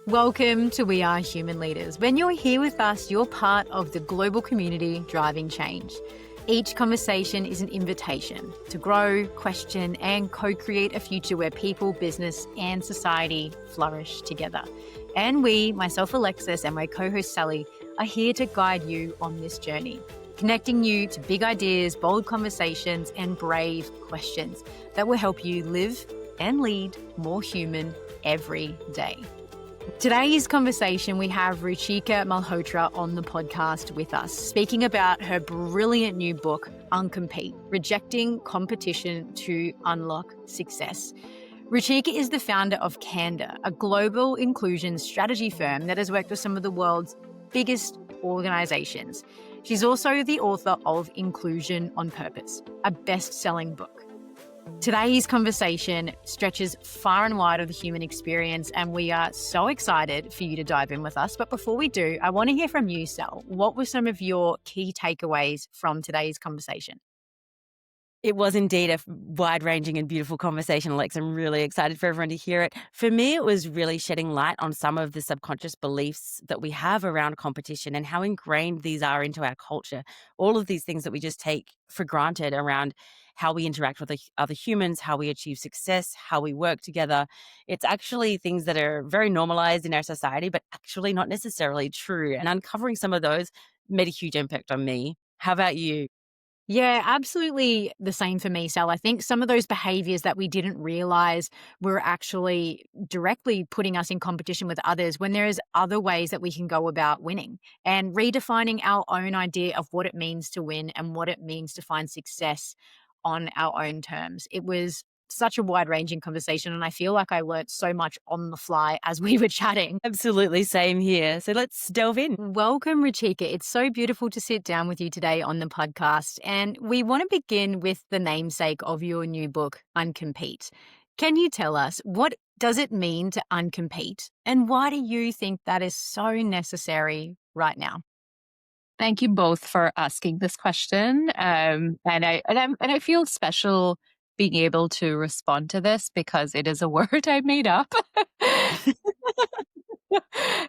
Welcome to We Are Human Leaders. When you're here with us, you're part of the global community driving change. Each conversation is an invitation to grow, question, and co-create a future where people, business, and society flourish together. And we, myself, Alexis, and my co-host Sally, are here to guide you on this journey, connecting you to big ideas, bold conversations, and brave questions that will help you live and lead more human every day. Today's conversation, we have Ruchika Malhotra on the podcast with us, speaking about her brilliant new book, Uncompete, Rejecting Competition to Unlock Success. Ruchika is the founder of Candor, a global inclusion strategy firm that has worked with some of the world's biggest organizations. She's also the author of Inclusion on Purpose, a best-selling book. Today's conversation stretches far and wide of the human experience, and we are so excited for you to dive in with us. But before we do, I want to hear from you, Sal. What were some of your key takeaways from today's conversation? It was indeed a wide-ranging and beautiful conversation, Alex. I'm really excited for everyone to hear it. For me, it was really shedding light on some of the subconscious beliefs that we have around competition and how ingrained these are into our culture. All of these things that we just take for granted around how we interact with other humans, how we achieve success, how we work together. It's actually things that are very normalized in our society, but actually not necessarily true. And uncovering some of those made a huge impact on me. How about you? Yeah, absolutely the same for me, Sal. I think some of those behaviors that we didn't realize were actually directly putting us in competition with others when there is other ways that we can go about winning and redefining our own idea of what it means to win and what it means to find success on our own terms. It was such a wide-ranging conversation, and I feel like I learnt so much on the fly as we were chatting. Absolutely, same here. So let's delve in. Welcome, Ruchika. It's so beautiful to sit down with you today on the podcast. And we want to begin with the namesake of your new book, Uncompete. Can you tell us, what does it mean to uncompete? And why do you think that is so necessary right now? Thank you both for asking this question. And I feel special being able to respond to this because it is a word I made up.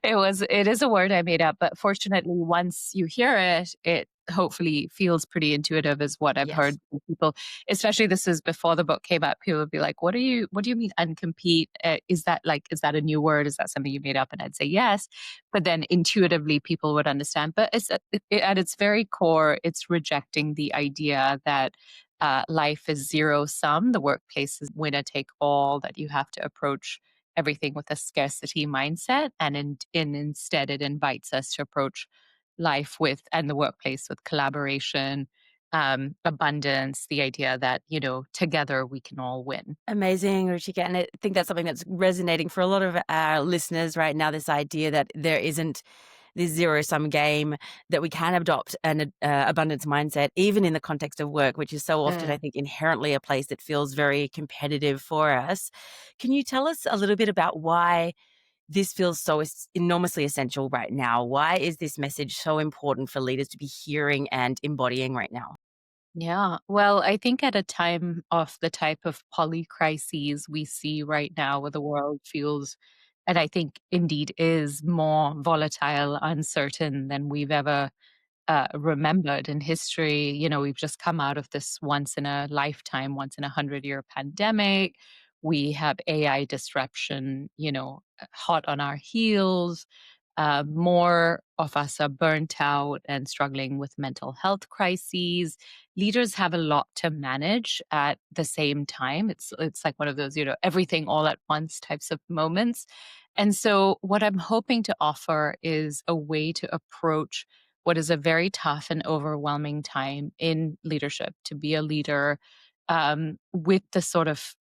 It is a word I made up, but fortunately once you hear it, it hopefully feels pretty intuitive is what I've Yes. heard from people, especially this is before the book came out. People would be like, what do you mean uncompete? Is that a new word? Is that something you made up? And I'd say yes. But then intuitively people would understand. But at its very core, it's rejecting the idea that life is zero sum. The workplace is winner take all, that you have to approach everything with a scarcity mindset. And instead, it invites us to approach life with and the workplace with collaboration, abundance, the idea that, together we can all win. Amazing, Ruchika. And I think that's something that's resonating for a lot of our listeners right now, this idea that there isn't this zero-sum game, that we can adopt an abundance mindset, even in the context of work, which is so often, I think, inherently a place that feels very competitive for us. Can you tell us a little bit about why this feels so enormously essential right now? Why is this message so important for leaders to be hearing and embodying right now? Yeah. Well, I think at a time of the type of polycrises we see right now, where the world feels, and I think indeed is more volatile, uncertain than we've ever remembered in history. We've just come out of this once in a lifetime, once in a 100-year pandemic. We have AI disruption, hot on our heels. More of us are burnt out and struggling with mental health crises. Leaders have a lot to manage at the same time. It's like one of those, everything all at once types of moments. And so what I'm hoping to offer is a way to approach what is a very tough and overwhelming time in leadership, to be a leader with the sort of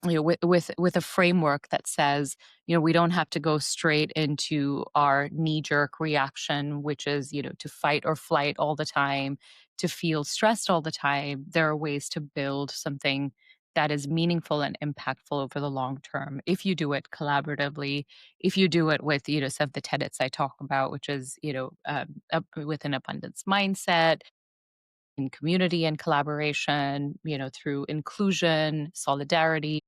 with a framework that says, we don't have to go straight into our knee-jerk reaction, which is, to fight or flight all the time, to feel stressed all the time. There are ways to build something that is meaningful and impactful over the long term if you do it collaboratively, if you do it with, some of the tenets I talk about, which is, with an abundance mindset, in community and collaboration, through inclusion, solidarity,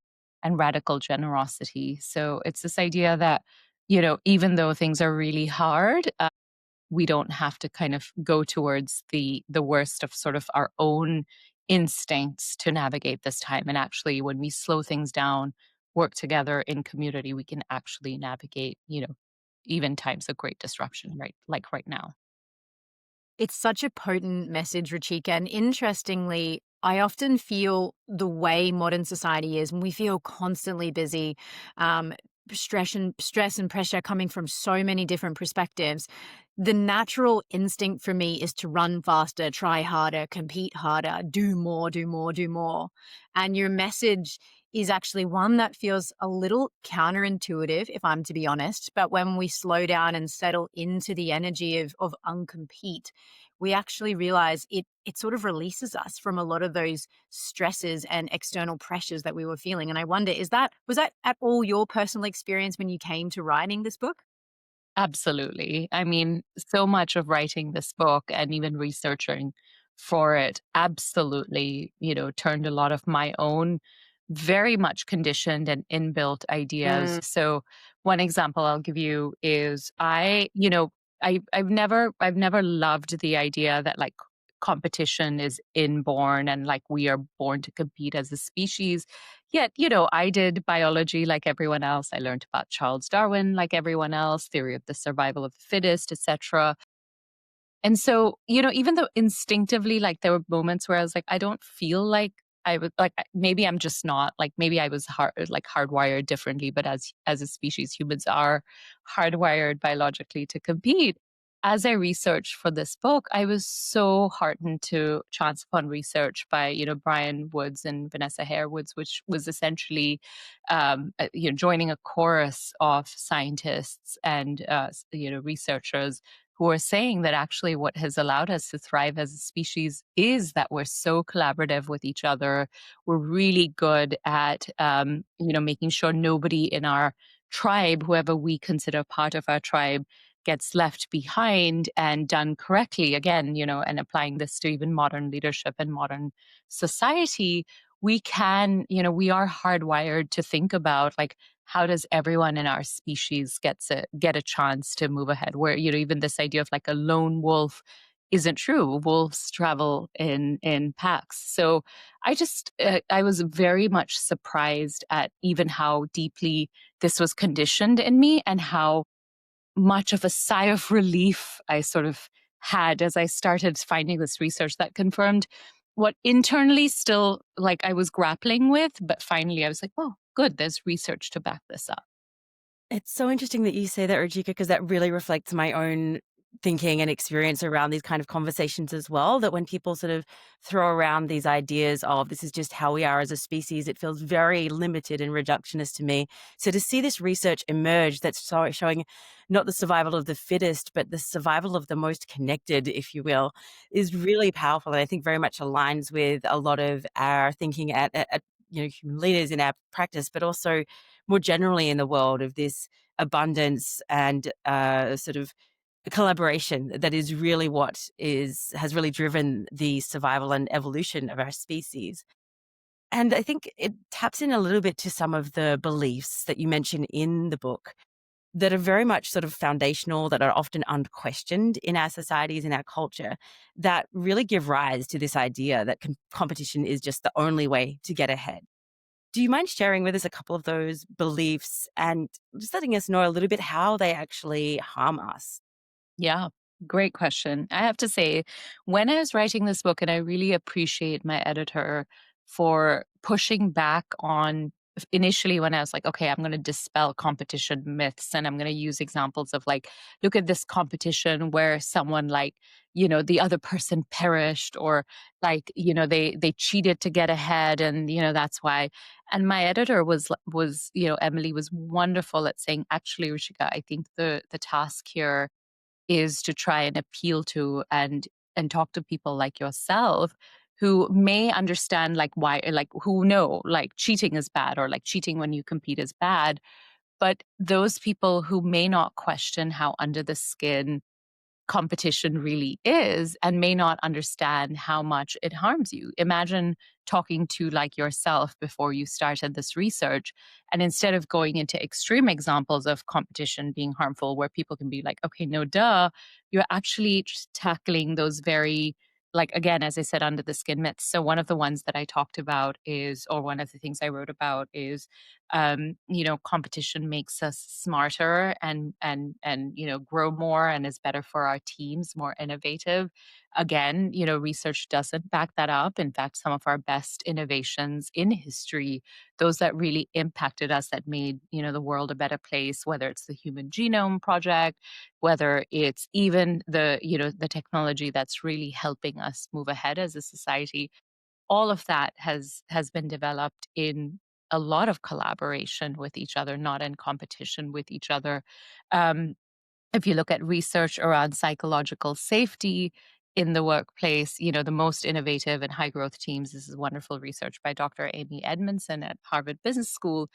and radical generosity. So it's this idea that even though things are really hard, we don't have to kind of go towards the worst of sort of our own instincts to navigate this time. And actually, when we slow things down, work together in community, we can actually navigate, even times of great disruption, right? Like right now. It's such a potent message, Ruchika. And interestingly, I often feel the way modern society is, when we feel constantly busy, um, stress and pressure coming from so many different perspectives. The natural instinct for me is to run faster, try harder, compete harder, do more, do more, do more. And your message is actually one that feels a little counterintuitive, if I'm to be honest. But when we slow down and settle into the energy of uncompete, we actually realize it sort of releases us from a lot of those stresses and external pressures that we were feeling. And I wonder, was that at all your personal experience when you came to writing this book? Absolutely. I mean, so much of writing this book and even researching for it absolutely, turned a lot of my own very much conditioned and inbuilt ideas. So one example I'll give you is I've never loved the idea that like competition is inborn and like we are born to compete as a species. Yet, I did biology like everyone else. I learned about Charles Darwin like everyone else, theory of the survival of the fittest, etc. And so, even though instinctively, like there were moments where I was like, I don't feel like I would like maybe I'm just not like maybe I was hardwired differently, but as a species, humans are hardwired biologically to compete. As I researched for this book, I was so heartened to chance upon research by, Brian Woods and Vanessa Hare Woods, which was essentially, joining a chorus of scientists and, researchers who are saying that actually what has allowed us to thrive as a species is that we're so collaborative with each other. We're really good at, making sure nobody in our tribe, whoever we consider part of our tribe, gets left behind and done correctly. Again, and applying this to even modern leadership and modern society, we can, we are hardwired to think about like, how does everyone in our species get a chance to move ahead? Where even this idea of like a lone wolf isn't true. Wolves travel in packs. So I was very much surprised at even how deeply this was conditioned in me and how much of a sigh of relief I sort of had as I started finding this research that confirmed what internally still like I was grappling with, but finally I was like, oh, good, there's research to back this up. It's so interesting that you say that, Rajika, because that really reflects my own thinking and experience around these kind of conversations as well. That when people sort of throw around these ideas of this is just how we are as a species, it feels very limited and reductionist to me. So to see this research emerge that's showing not the survival of the fittest, but the survival of the most connected, if you will, is really powerful. And I think very much aligns with a lot of our thinking at human leaders in our practice, but also more generally in the world of this abundance and sort of collaboration that is really what has really driven the survival and evolution of our species. And I think it taps in a little bit to some of the beliefs that you mention in the book that are very much sort of foundational, that are often unquestioned in our societies, in our culture, that really give rise to this idea that competition is just the only way to get ahead. Do you mind sharing with us a couple of those beliefs and just letting us know a little bit how they actually harm us? Yeah, great question. I have to say, when I was writing this book, and I really appreciate my editor for pushing back on initially when I was like, okay, I'm going to dispel competition myths and I'm going to use examples of like, look at this competition where someone like, the other person perished or like, they cheated to get ahead and, that's why. And my editor was, Emily was wonderful at saying, actually, Ruchika, I think the task here is to try and appeal to and talk to people like yourself who may understand like why like who know like cheating is bad or like cheating when you compete is bad, but those people who may not question how under the skin competition really is and may not understand how much it harms you. Imagine talking to like yourself before you started this research, and instead of going into extreme examples of competition being harmful where people can be like, okay, no duh, you're actually just tackling those very, like, again, as I said, under the skin myths. So one of the ones that I talked about is, or one of the things I wrote about is, competition makes us smarter and grow more and is better for our teams, more innovative. Again, research doesn't back that up. In fact, some of our best innovations in history, those that really impacted us, that made the world a better place, whether it's the Human Genome Project, whether it's even the technology that's really helping us move ahead as a society, all of that has been developed in a lot of collaboration with each other, not in competition with each other. Um, if you look at research around psychological safety in the workplace, the most innovative and high growth teams, this is wonderful research by Dr. Amy Edmondson at Harvard Business School.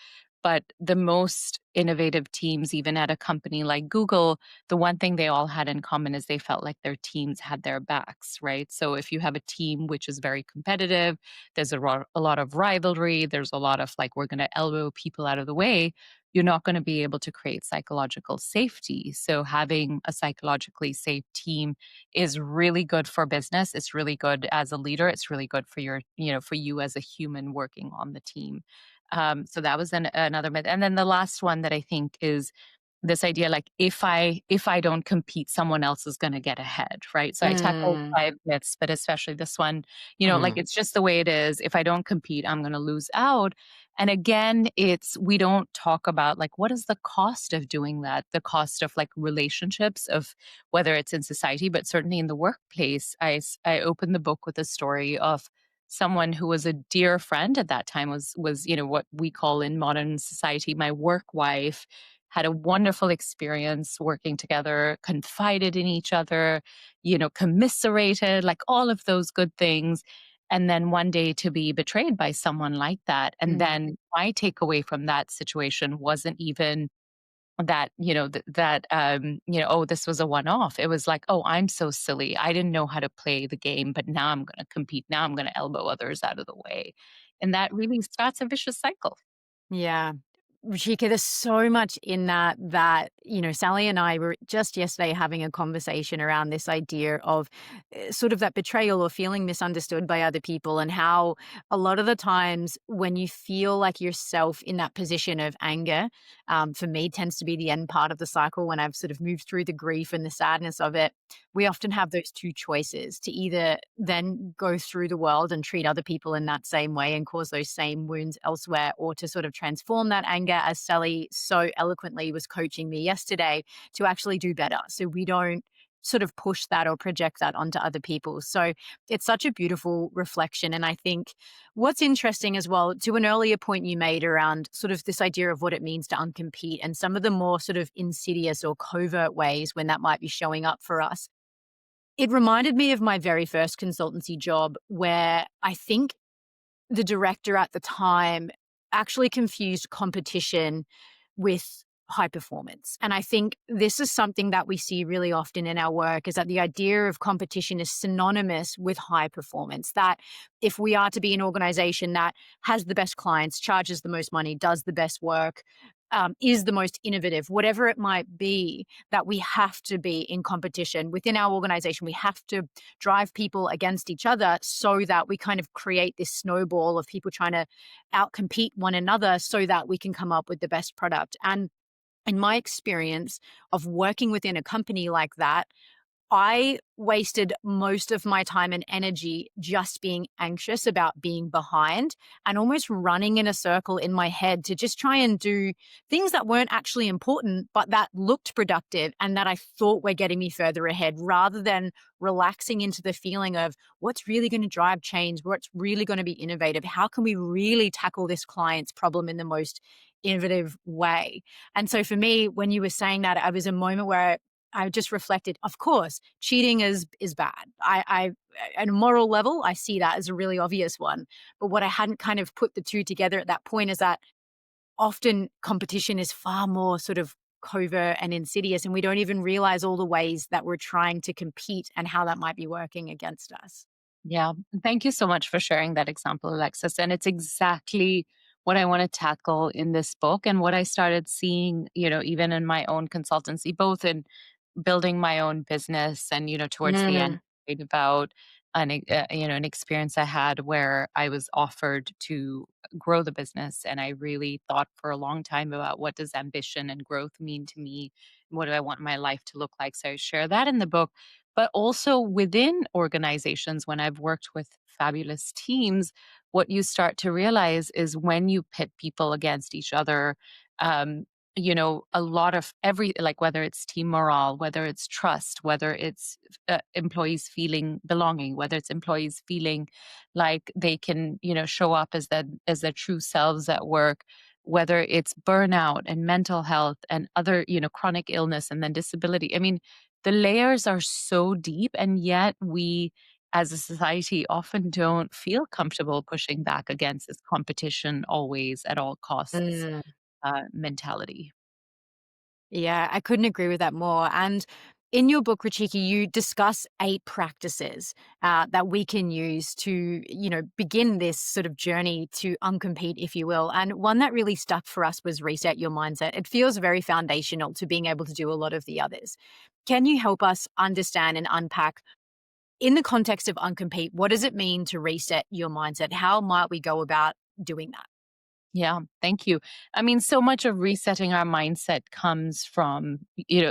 But the most innovative teams, even at a company like Google, the one thing they all had in common is they felt like their teams had their backs, right? So if you have a team which is very competitive, there's a lot of rivalry, there's a lot of like, we're going to elbow people out of the way, you're not going to be able to create psychological safety. So having a psychologically safe team is really good for business. It's really good as a leader. It's really good for for you as a human working on the team. So that was another myth. And then the last one that I think is this idea, like, if I don't compete, someone else is going to get ahead, right? So I tackled Mm, 5 myths, but especially this one, like, mhm. it's just the way it is. If I don't compete, I'm going to lose out. And again, we don't talk about like, what is the cost of doing that? The cost of like relationships, of whether it's in society, but certainly in the workplace. I opened the book with a story of someone who was a dear friend at that time, was what we call in modern society my work wife, had a wonderful experience working together, confided in each other, commiserated, like all of those good things. And then one day to be betrayed by someone like that. And Mm. then my takeaway from that situation wasn't even that, oh, this was a one off. It was like, oh, I'm so silly. I didn't know how to play the game, but now I'm going to compete. Now I'm going to elbow others out of the way. And that really starts a vicious cycle. Yeah. Ruchika, there's so much in that, Sally and I were just yesterday having a conversation around this idea of sort of that betrayal or feeling misunderstood by other people, and how a lot of the times when you feel like yourself in that position of anger, for me, tends to be the end part of the cycle when I've sort of moved through the grief and the sadness of it. We often have those two choices: to either then go through the world and treat other people in that same way and cause those same wounds elsewhere, or to sort of transform that anger, as Sally so eloquently was coaching me yesterday, to actually do better. So we don't sort of push that or project that onto other people. So it's such a beautiful reflection. And I think what's interesting as well, to an earlier point you made around sort of this idea of what it means to uncompete and some of the more sort of insidious or covert ways when that might be showing up for us. It reminded me of my very first consultancy job, where I think the director at the time actually confused competition with high performance. And I think this is something that we see really often in our work, is that the idea of competition is synonymous with high performance. That if we are to be an organization that has the best clients, charges the most money, does the best work, is the most innovative, whatever it might be, that we have to be in competition within our organization. We have to drive people against each other so that we kind of create this snowball of people trying to outcompete one another so that we can come up with the best product. And in my experience of working within a company like that, I wasted most of my time and energy just being anxious about being behind and almost running in a circle in my head to just try and do things that weren't actually important, but that looked productive and that I thought were getting me further ahead, rather than relaxing into the feeling of what's really going to drive change, what's really going to be innovative, how can we really tackle this client's problem in the most innovative way. And so for me, when you were saying that, I was a moment where I just reflected, of course, cheating is bad. At a moral level, I see that as a really obvious one. But what I hadn't kind of put the two together at that point is that often competition is far more sort of covert and insidious, and we don't even realize all the ways that we're trying to compete and how that might be working against us. Yeah. Thank you so much for sharing that example, Alexis. And it's exactly what I want to tackle in this book and what I started seeing, even in my own consultancy, both in building my own business and, towards the end, Mm, right, about an experience I had where I was offered to grow the business. And I really thought for a long time about what does ambition and growth mean to me? What do I want my life to look like? So I share that in the book, but also within organizations, when I've worked with fabulous teams, what you start to realize is when you pit people against each other, um, a lot of like whether it's team morale, whether it's trust, whether it's employees feeling belonging, whether it's employees feeling like they can, show up as their true selves at work, whether it's burnout and mental health and other, chronic illness and then disability. I mean, the layers are so deep, and yet we as a society often don't feel comfortable pushing back against this competition always at all costs mm. mentality. Yeah, I couldn't agree with that more. And in your book, Ruchika, you discuss 8 practices that we can use to, begin this sort of journey to uncompete, if you will. And one that really stuck for us was reset your mindset. It feels very foundational to being able to do a lot of the others. Can you help us understand and unpack, in the context of uncompete, what does it mean to reset your mindset? How might we go about doing that? Yeah, thank you. I mean, so much of resetting our mindset comes from,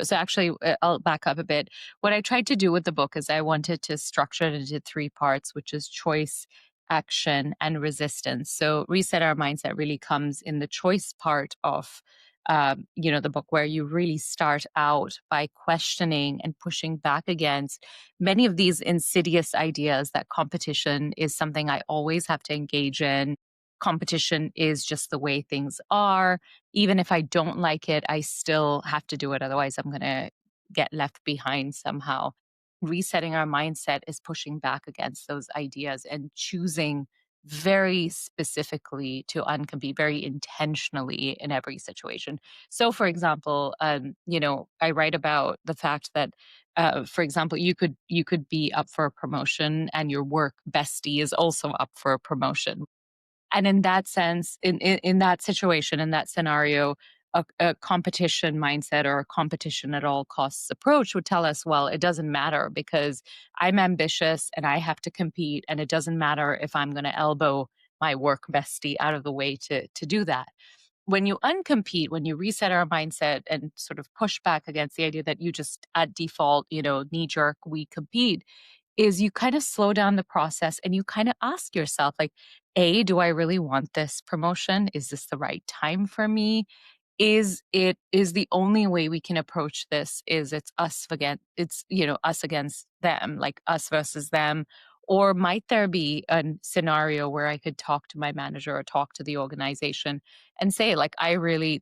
so actually, I'll back up a bit. What I tried to do with the book is I wanted to structure it into 3 parts, which is choice, action, and resistance. So, reset our mindset really comes in the choice part of, the book, where you really start out by questioning and pushing back against many of these insidious ideas that competition is something I always have to engage in. Competition is just the way things are. Even if I don't like it, I still have to do it. Otherwise, I'm going to get left behind somehow. Resetting our mindset is pushing back against those ideas and choosing very specifically to uncompete, very intentionally in every situation. So, for example, I write about the fact that, for example, you could be up for a promotion and your work bestie is also up for a promotion, and in that sense, in that situation, in that scenario, a competition mindset or a competition at all costs approach would tell us, well, it doesn't matter because I'm ambitious and I have to compete, and it doesn't matter if I'm going to elbow my work bestie out of the way to do that. When you uncompete, when you reset our mindset and sort of push back against the idea that you just at default, knee jerk, we compete, is you kind of slow down the process and you kind of ask yourself, like, A, do I really want this promotion? Is this the right time for me? Is the only way we can approach this is it's us against us against them, like us versus them? Or might there be a scenario where I could talk to my manager or talk to the organization and say, like, I really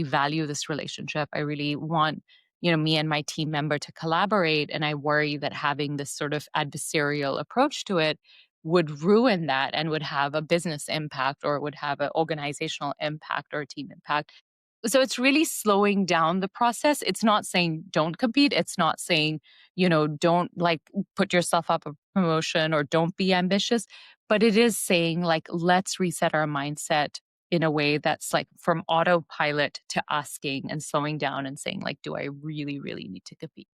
value this relationship. I really want, me and my team member to collaborate. And I worry that having this sort of adversarial approach to it would ruin that and would have a business impact, or it would have an organizational impact or a team impact. So it's really slowing down the process. It's not saying don't compete. It's not saying, don't like put yourself up a promotion or don't be ambitious. But it is saying, like, let's reset our mindset in a way that's like from autopilot to asking and slowing down and saying, like, do I really, really need to compete?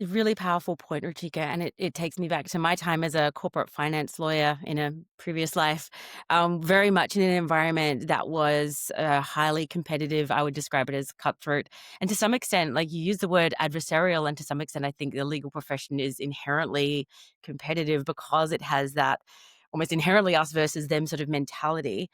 Really powerful point, Ruchika, and it takes me back to my time as a corporate finance lawyer in a previous life, very much in an environment that was highly competitive. I would describe it as cutthroat. And to some extent, like you use the word adversarial, and to some extent, I think the legal profession is inherently competitive because it has that almost inherently us versus them sort of mentality.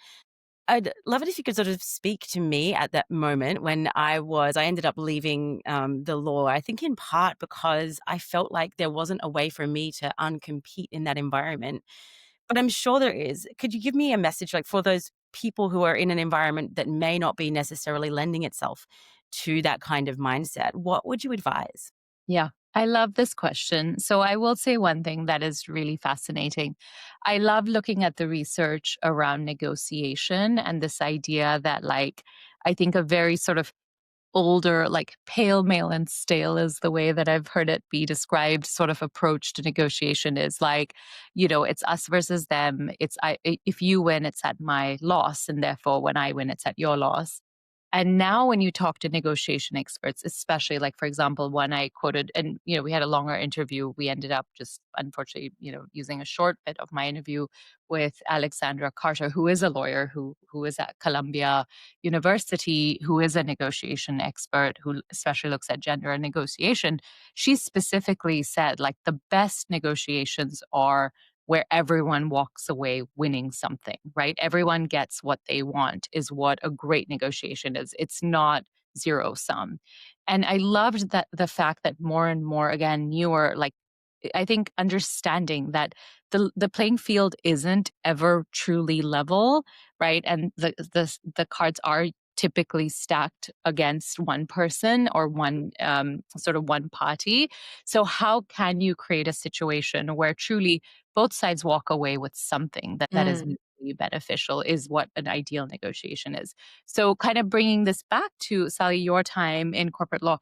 I'd love it if you could sort of speak to me at that moment when I ended up leaving the law, I think in part because I felt like there wasn't a way for me to uncompete in that environment. But I'm sure there is. Could you give me a message like for those people who are in an environment that may not be necessarily lending itself to that kind of mindset? What would you advise? Yeah, I love this question. So I will say one thing that is really fascinating. I love looking at the research around negotiation and this idea that, like, I think a very sort of older, like pale, male, and stale is the way that I've heard it be described, sort of approach to negotiation is like, it's us versus them. If you win, it's at my loss. And therefore, when I win, it's at your loss. And now when you talk to negotiation experts, especially like, for example, one I quoted, and, we had a longer interview. We ended up just unfortunately, using a short bit of my interview with Alexandra Carter, who is a lawyer who is at Columbia University, who is a negotiation expert, who especially looks at gender and negotiation. She specifically said, like, the best negotiations are where everyone walks away winning something, right? Everyone gets what they want is what a great negotiation is. It's not zero sum. And I loved that the fact that more and more, again, newer, like, I think understanding that the playing field isn't ever truly level, right? And the cards are typically stacked against one person or one sort of one party. So how can you create a situation where truly both sides walk away with something that is mutually beneficial is what an ideal negotiation is. So kind of bringing this back to, Sally, your time in corporate law,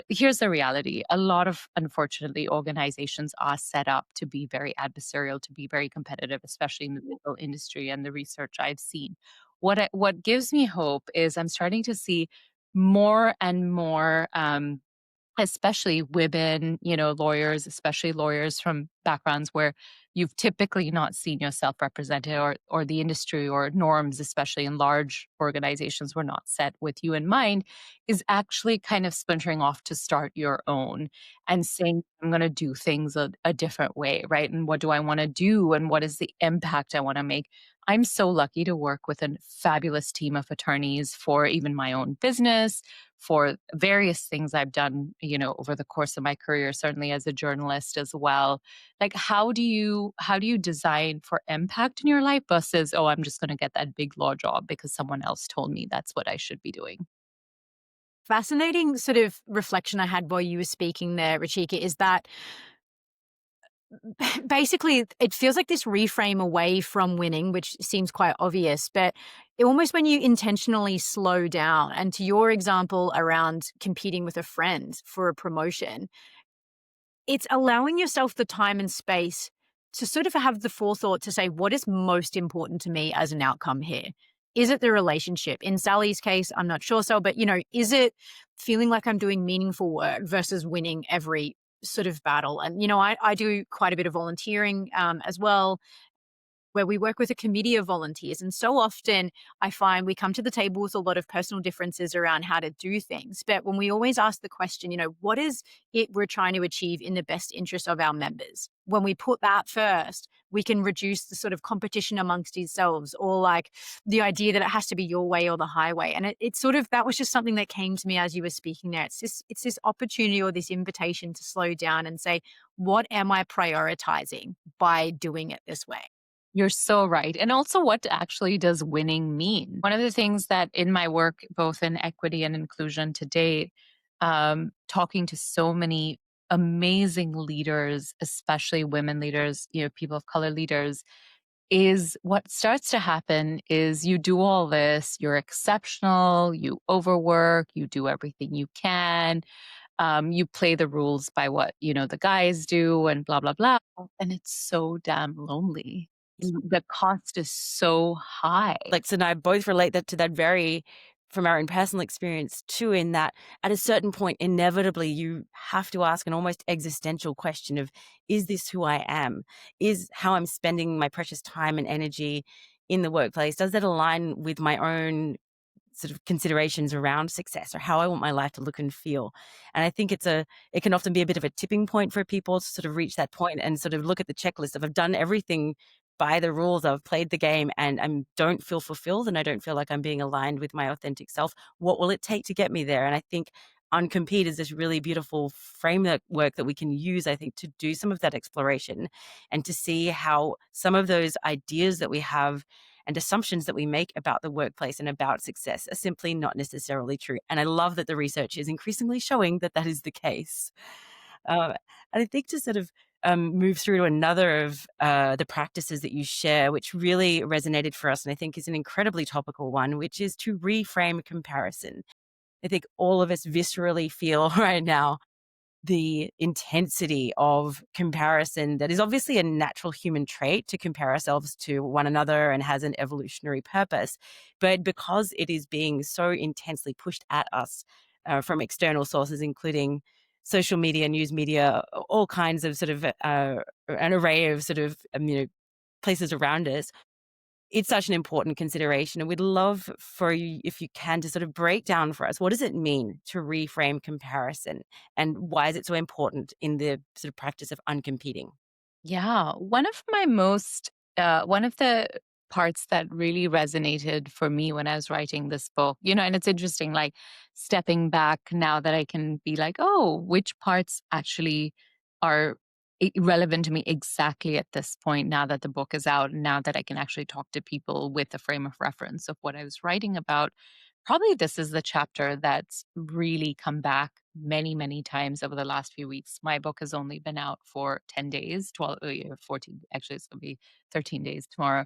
here's the reality. A lot of, unfortunately, organizations are set up to be very adversarial, to be very competitive, especially in the legal industry and the research I've seen. What gives me hope is I'm starting to see more and more especially women, lawyers, especially lawyers from backgrounds where you've typically not seen yourself represented, or the industry or norms, especially in large organizations, were not set with you in mind, is actually kind of splintering off to start your own and saying, I'm going to do things a different way, right? And what do I want to do? And what is the impact I want to make? I'm so lucky to work with a fabulous team of attorneys for even my own business, for various things I've done, over the course of my career, certainly as a journalist as well. Like, how do you design for impact in your life versus, oh, I'm just going to get that big law job because someone else told me that's what I should be doing? Fascinating sort of reflection I had while you were speaking there, Ruchika, is that basically it feels like this reframe away from winning, which seems quite obvious, but almost when you intentionally slow down, and to your example around competing with a friend for a promotion, it's allowing yourself the time and space to sort of have the forethought to say, what is most important to me as an outcome here? Is it the relationship? In Sally's case, I'm not sure so, but is it feeling like I'm doing meaningful work versus winning every sort of battle? And, I do quite a bit of volunteering as well, where we work with a committee of volunteers. And so often I find we come to the table with a lot of personal differences around how to do things. But when we always ask the question, what is it we're trying to achieve in the best interest of our members? When we put that first, we can reduce the sort of competition amongst ourselves, or like the idea that it has to be your way or the highway. And it's sort of, that was just something that came to me as you were speaking there. It's this opportunity or this invitation to slow down and say, what am I prioritizing by doing it this way? You're so right. And also, what actually does winning mean? One of the things that in my work, both in equity and inclusion to date, talking to so many amazing leaders, especially women leaders, people of color leaders, is what starts to happen is you do all this, you're exceptional, you overwork, you do everything you can, you play the rules by what, the guys do and blah, blah, blah. And it's so damn lonely. The cost is so high. Lex and I both relate that to that very from our own personal experience too, in that at a certain point, inevitably you have to ask an almost existential question of, is this who I am? Is how I'm spending my precious time and energy in the workplace, does that align with my own sort of considerations around success or how I want my life to look and feel? And I think it can often be a bit of a tipping point for people to sort of reach that point and sort of look at the checklist of, I've done everything by the rules, I've played the game, and I don't feel fulfilled and I don't feel like I'm being aligned with my authentic self. What will it take to get me there? And I think Uncompete is this really beautiful framework that we can use, I think, to do some of that exploration and to see how some of those ideas that we have and assumptions that we make about the workplace and about success are simply not necessarily true. And I love that the research is increasingly showing that that is the case. And I think to sort of move through to another of the practices that you share, which really resonated for us and I think is an incredibly topical one, which is to reframe comparison. I think all of us viscerally feel right now the intensity of comparison that is obviously a natural human trait to compare ourselves to one another and has an evolutionary purpose. But because it is being so intensely pushed at us from external sources, including social media, news media, all kinds of sort of an array of sort of places around us, it's such an important consideration. And we'd love for you, if you can, to sort of break down for us, what does it mean to reframe comparison and why is it so important in the sort of practice of uncompeting? Yeah, one of the parts that really resonated for me when I was writing this book, and it's interesting, like stepping back now that I can be like, oh, which parts actually are relevant to me exactly at this point now that the book is out, and now that I can actually talk to people with a frame of reference of what I was writing about. Probably this is the chapter that's really come back many, many times over the last few weeks. My book has only been out for 10 days, 12, 14, actually it's going to be 13 days tomorrow.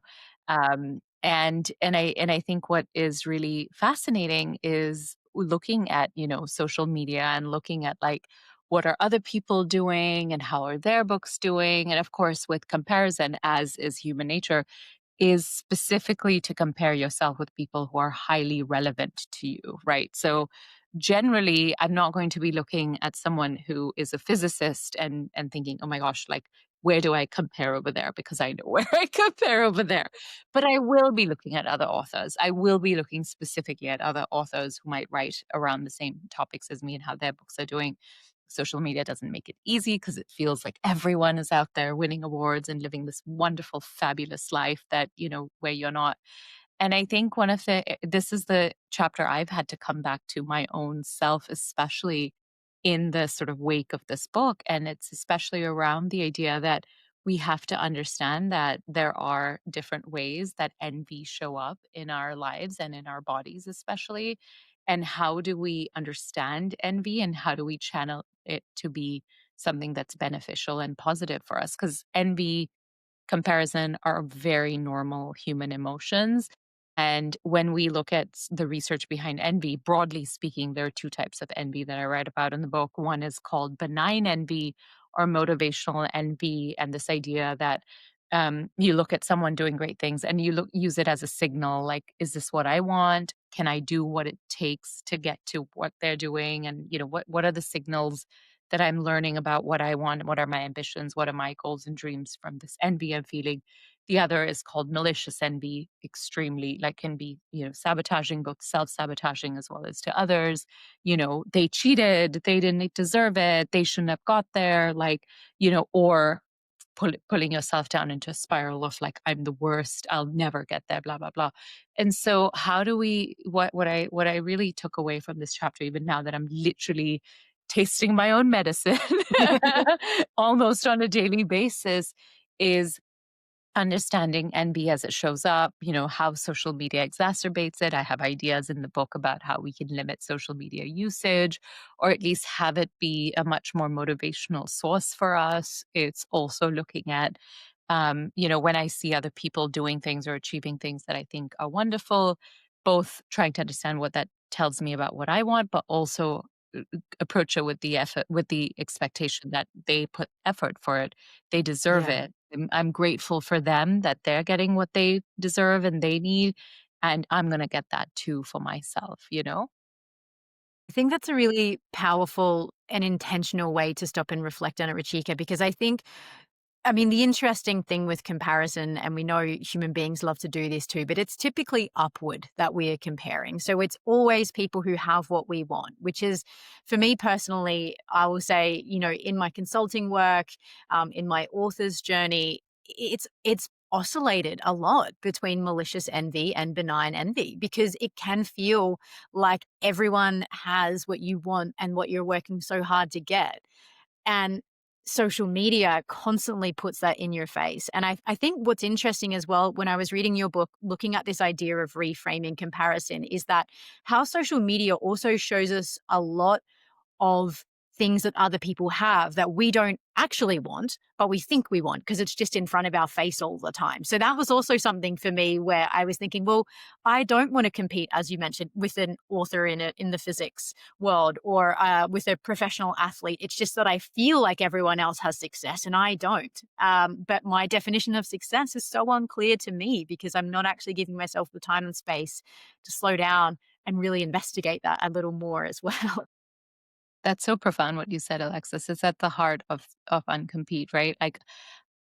And I think what is really fascinating is looking at, social media and looking at like what are other people doing and how are their books doing? And of course, with comparison, as is human nature, is specifically to compare yourself with people who are highly relevant to you, right? So generally, I'm not going to be looking at someone who is a physicist and thinking, oh my gosh, like where do I compare over there? Because I know where I compare over there. But I will be looking at other authors. I will be looking specifically at other authors who might write around the same topics as me and how their books are doing. Social media doesn't make it easy because it feels like everyone is out there winning awards and living this wonderful, fabulous life that, where you're not. And I think this is the chapter I've had to come back to my own self, especially in the sort of wake of this book. And it's especially around the idea that we have to understand that there are different ways that envy show up in our lives and in our bodies, especially. And how do we understand envy and how do we channel it to be something that's beneficial and positive for us? Because envy, comparison are very normal human emotions. And when we look at the research behind envy, broadly speaking, there are two types of envy that I write about in the book. One is called benign envy or motivational envy. And this idea that you look at someone doing great things and use it as a signal like, is this what I want? Can I do what it takes to get to what they're doing? And, what are the signals that I'm learning about what I want, what are my ambitions, what are my goals and dreams from this envy I'm feeling. The other is called malicious envy, extremely like can be, sabotaging, both self-sabotaging as well as to others. They cheated, they didn't deserve it, they shouldn't have got there, like, or pulling yourself down into a spiral of like, I'm the worst, I'll never get there, blah, blah, blah. And so how do we what I really took away from this chapter, even now that I'm literally tasting my own medicine almost on a daily basis, is understanding envy as it shows up, how social media exacerbates it. I have ideas in the book about how we can limit social media usage or at least have it be a much more motivational source for us. It's also looking at, when I see other people doing things or achieving things that I think are wonderful, both trying to understand what that tells me about what I want, but also approach it with the effort, with the expectation that they put effort for it. They deserve Yeah. it. I'm grateful for them that they're getting what they deserve and they need. And I'm going to get that too for myself. I think that's a really powerful and intentional way to stop and reflect on it, Ruchika, because I mean, the interesting thing with comparison, and we know human beings love to do this too, but it's typically upward that we are comparing. So it's always people who have what we want, which is, for me personally, I will say, in my consulting work, in my author's journey, it's oscillated a lot between malicious envy and benign envy because it can feel like everyone has what you want and what you're working so hard to get. And social media constantly puts that in your face. And I think what's interesting as well, when I was reading your book, looking at this idea of reframing comparison, is that how social media also shows us a lot of things that other people have that we don't actually want, but we think we want because it's just in front of our face all the time. So that was also something for me where I was thinking, well, I don't want to compete, as you mentioned, with an author in the physics world or with a professional athlete. It's just that I feel like everyone else has success and I don't. But my definition of success is so unclear to me because I'm not actually giving myself the time and space to slow down and really investigate that a little more as well. That's so profound what you said, Alexis. It's at the heart of Uncompete, right? Like,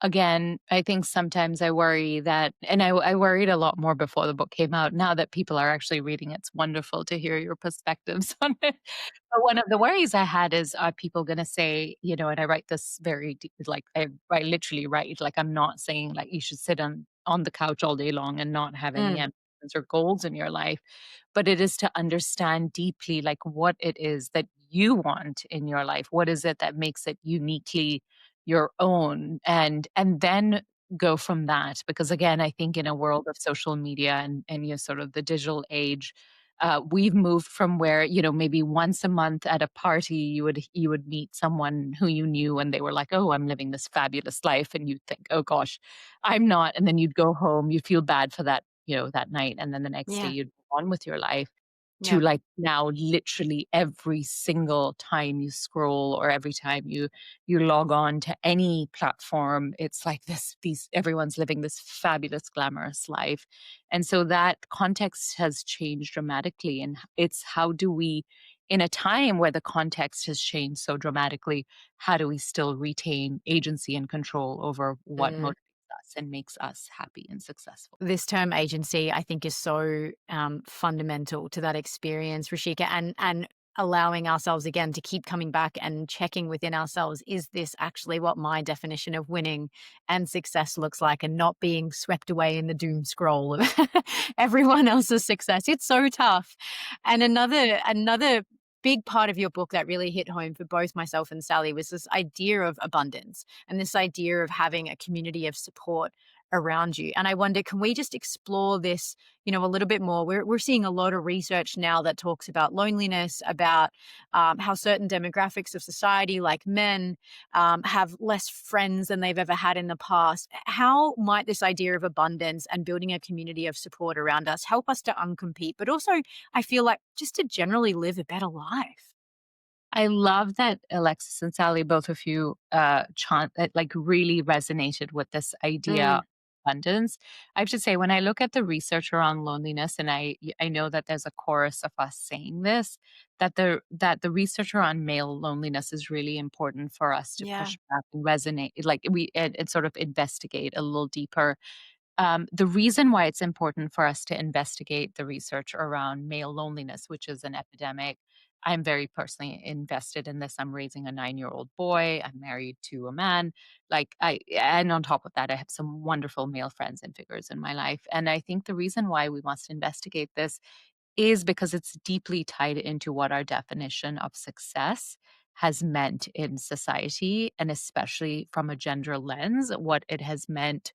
again, I think sometimes I worry that, and I worried a lot more before the book came out. Now that people are actually reading, it's wonderful to hear your perspectives on it. But one of the worries I had is, are people going to say, and I write this very deep, like I literally write, like I'm not saying like you should sit on the couch all day long and not have any Mm, ambitions or goals in your life, but it is to understand deeply like what it is that you want in your life. What is it that makes it uniquely your own, and then go from that, because again, I think in a world of social media and sort of the digital age, we've moved from where maybe once a month at a party you would meet someone who you knew and they were like, oh, I'm living this fabulous life, and you'd think, oh gosh, I'm not, and then you'd go home, you'd feel bad for that, that night, and then the next day yeah. you'd go on with your life, to Yeah. like now literally every single time you scroll or every time you log on to any platform, it's like these everyone's living this fabulous glamorous life. And so that context has changed dramatically, and it's how do we, in a time where the context has changed so dramatically, how do we still retain agency and control over what Mm. motivates us and makes us happy and successful? This term agency, I think, is so fundamental to that experience, Rashika, and allowing ourselves again to keep coming back and checking within ourselves, is this actually what my definition of winning and success looks like, and not being swept away in the doom scroll of everyone else's success. It's so tough. And another big part of your book that really hit home for both myself and Sally was this idea of abundance and this idea of having a community of support around you. And I wonder, can we just explore this, a little bit more? We're seeing a lot of research now that talks about loneliness, about how certain demographics of society, like men, have less friends than they've ever had in the past. How might this idea of abundance and building a community of support around us help us to uncompete, but also, I feel like, just to generally live a better life? I love that Alexis and Sally, both of you, like really resonated with this idea of Mm, abundance. I have to say, when I look at the research around loneliness, and I know that there's a chorus of us saying this, that the research around male loneliness is really important for us to yeah. push back and resonate, like and sort of investigate a little deeper. The reason why it's important for us to investigate the research around male loneliness, which is an epidemic. I'm very personally invested in this. I'm raising a 9-year-old boy. I'm married to a man. And on top of that, I have some wonderful male friends and figures in my life. And I think the reason why we must investigate this is because it's deeply tied into what our definition of success has meant in society, and especially from a gender lens, what it has meant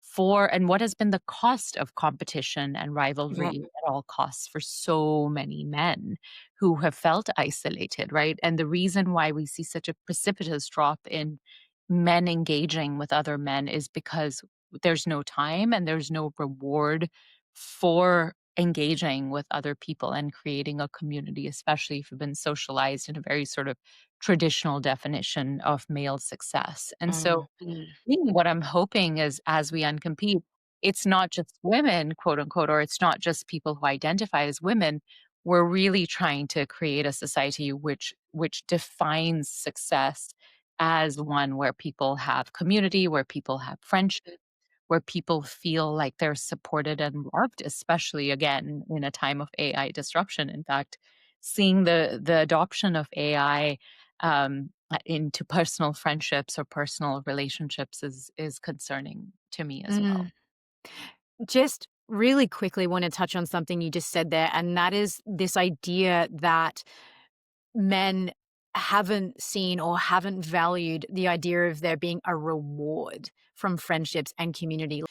for and what has been the cost of competition and Yeah. rivalry at all costs for so many men who have felt isolated, right? And the reason why we see such a precipitous drop in men engaging with other men is because there's no time and there's no reward for engaging with other people and creating a community, especially if you've been socialized in a very sort of traditional definition of male success. And so, Mm, mm. what I'm hoping is, as we uncompete, it's not just women, quote unquote, or it's not just people who identify as women. We're really trying to create a society which defines success as one where people have community, where people have friendship, where people feel like they're supported and loved, especially again in a time of AI disruption. In fact, seeing the adoption of AI into personal friendships or personal relationships is concerning to me as well. Mm. Just really quickly want to touch on something you just said there, and that is this idea that men haven't seen or haven't valued the idea of there being a reward from friendships and community.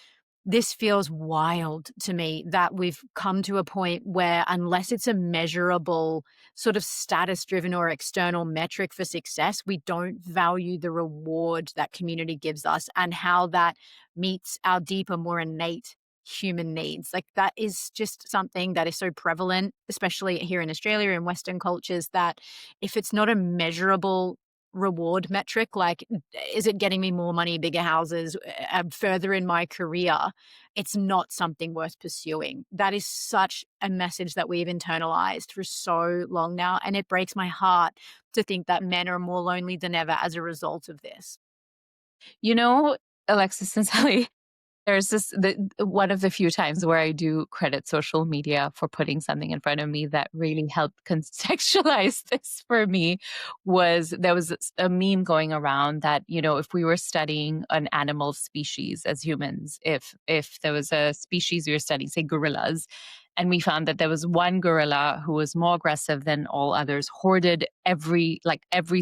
this feels wild to me that we've come to a point where, unless it's a measurable sort of status driven or external metric for success, we don't value the reward that community gives us and how that meets our deeper, more innate human needs. Like, that is just something that is so prevalent, especially here in Australia and Western cultures, that if it's not a measurable reward metric, like, is it getting me more money, bigger houses, further in my career, it's not something worth pursuing. That is such a message that we've internalized for so long now, and it breaks my heart to think that men are more lonely than ever as a result of this. You know, Alexis and Sally, there's one of the few times where I do credit social media for putting something in front of me that really helped contextualize this for me. Was there was a meme going around that, if we were studying an animal species as humans, if there was a species we were studying, say gorillas, and we found that there was one gorilla who was more aggressive than all others, hoarded every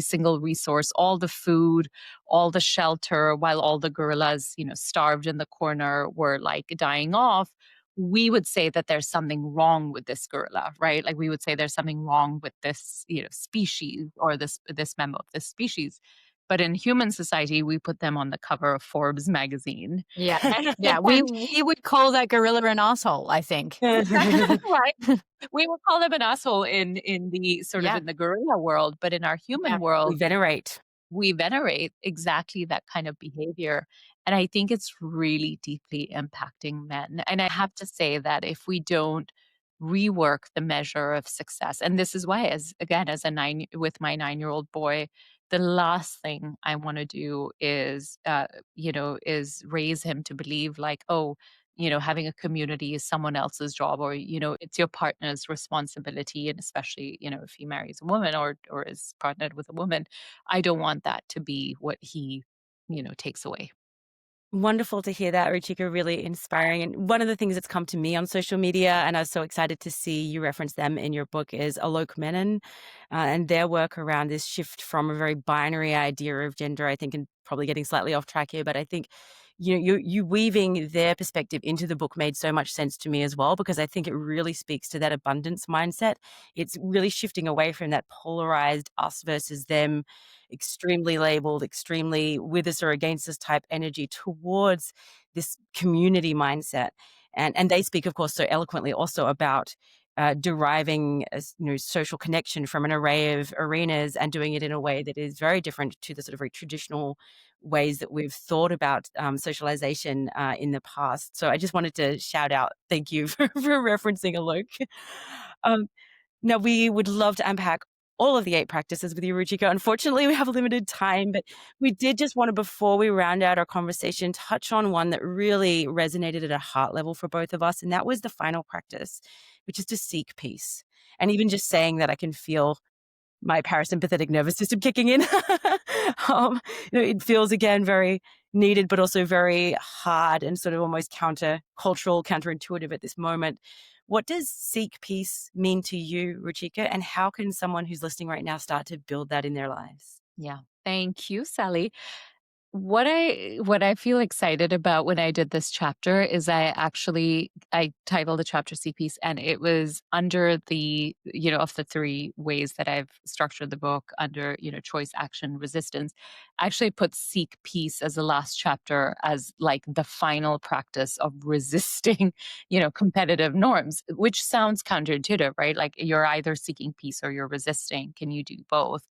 single resource, all the food, all the shelter, while all the gorillas, starved in the corner, were like dying off, we would say that there's something wrong with this gorilla, right? Like, we would say there's something wrong with this, species, or this member of this species. But in human society, we put them on the cover of Forbes magazine. Yeah. Yeah, And we would call that gorilla an asshole, I think. right. We would call them an asshole in the sort of Yeah, in the gorilla world, but in our yeah. human We world, venerate. we venerate exactly that kind of behavior. And I think it's really deeply impacting men. And I have to say that if we don't rework the measure of success, and this is why, as a with my 9-year-old boy, the last thing I want to do is raise him to believe like, oh, having a community is someone else's job, or, it's your partner's responsibility. And especially, if he marries a woman, or is partnered with a woman, I don't want that to be what he, takes away. Wonderful to hear that, Ruchika. Really inspiring. And one of the things that's come to me on social media, and I was so excited to see you reference them in your book, is Alok Menon and their work around this shift from a very binary idea of gender, I think, and probably getting slightly off track here, but I think you weaving their perspective into the book made so much sense to me as well, because I think it really speaks to that abundance mindset. It's really shifting away from that polarized us versus them, extremely labeled, extremely with us or against us type energy, towards this community mindset. And they speak, of course, so eloquently also about deriving social connection from an array of arenas, and doing it in a way that is very different to the sort of very traditional ways that we've thought about socialization in the past. So I just wanted to shout out, thank you for referencing Alok. Um, Now, we would love to unpack all of the 8 practices with you, Ruchika. Unfortunately, we have a limited time, but we did just want to, before we round out our conversation, touch on one that really resonated at a heart level for both of us, and that was the final practice, which is to seek peace. And even just saying that, I can feel my parasympathetic nervous system kicking in. um, it feels, again, very needed, but also very hard and sort of almost counter-cultural, counterintuitive at this moment. What does seek peace mean to you, Ruchika, and how can someone who's listening right now start to build that in their lives? Yeah. Thank you, Sally. What I feel excited about when I did this chapter is I titled the chapter "Seek Peace," and it was under the, of the 3 ways that I've structured the book under, choice, action, resistance. I actually put "Seek Peace" as the last chapter, as like the final practice of resisting, competitive norms, which sounds counterintuitive, right? Like, you're either seeking peace or you're resisting. Can you do both?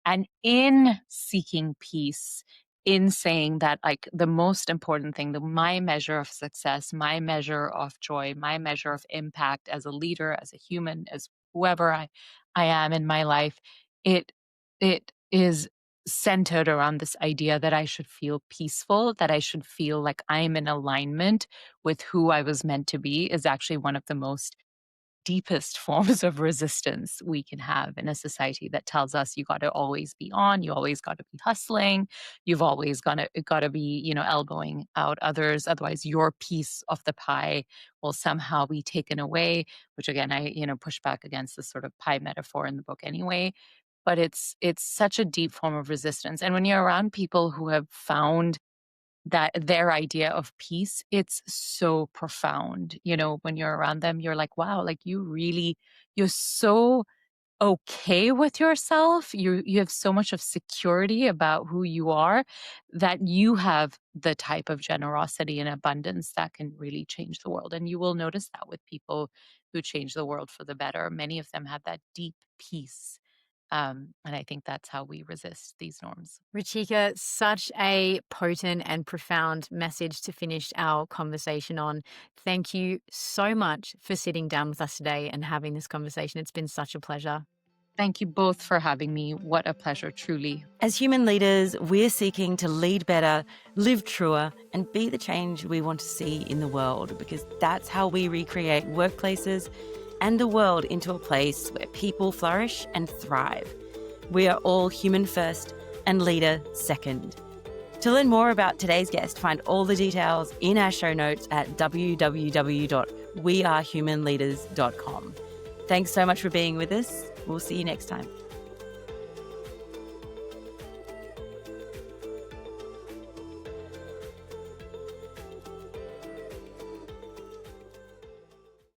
And in seeking peace, in saying that, like, the most important thing, my measure of success, my measure of joy, my measure of impact as a leader, as a human, as whoever I am in my life, it it is centered around this idea that I should feel peaceful, that I should feel like I'm in alignment with who I was meant to be, is actually one of the most deepest forms of resistance we can have in a society that tells us you got to always be on, you always got to be hustling, you've always got to be, elbowing out others, otherwise your piece of the pie will somehow be taken away. Which, again, I, push back against this sort of pie metaphor in the book anyway. But it's such a deep form of resistance, and when you're around people who have found that their idea of peace, it's so profound. You know, when you're around them, you're like, wow, like you're so okay with yourself. You have so much of security about who you are that you have the type of generosity and abundance that can really change the world. And you will notice that with people who change the world for the better. Many of them have that deep peace. And I think that's how we resist these norms. Ruchika, such a potent and profound message to finish our conversation on. Thank you so much for sitting down with us today and having this conversation. It's been such a pleasure. Thank you both for having me. What a pleasure, truly. As human leaders, we're seeking to lead better, live truer, and be the change we want to see in the world, because that's how we recreate workplaces and the world into a place where people flourish and thrive. We are all human first and leader second. To learn more about today's guest, find all the details in our show notes at www.wearehumanleaders.com. Thanks so much for being with us. We'll see you next time.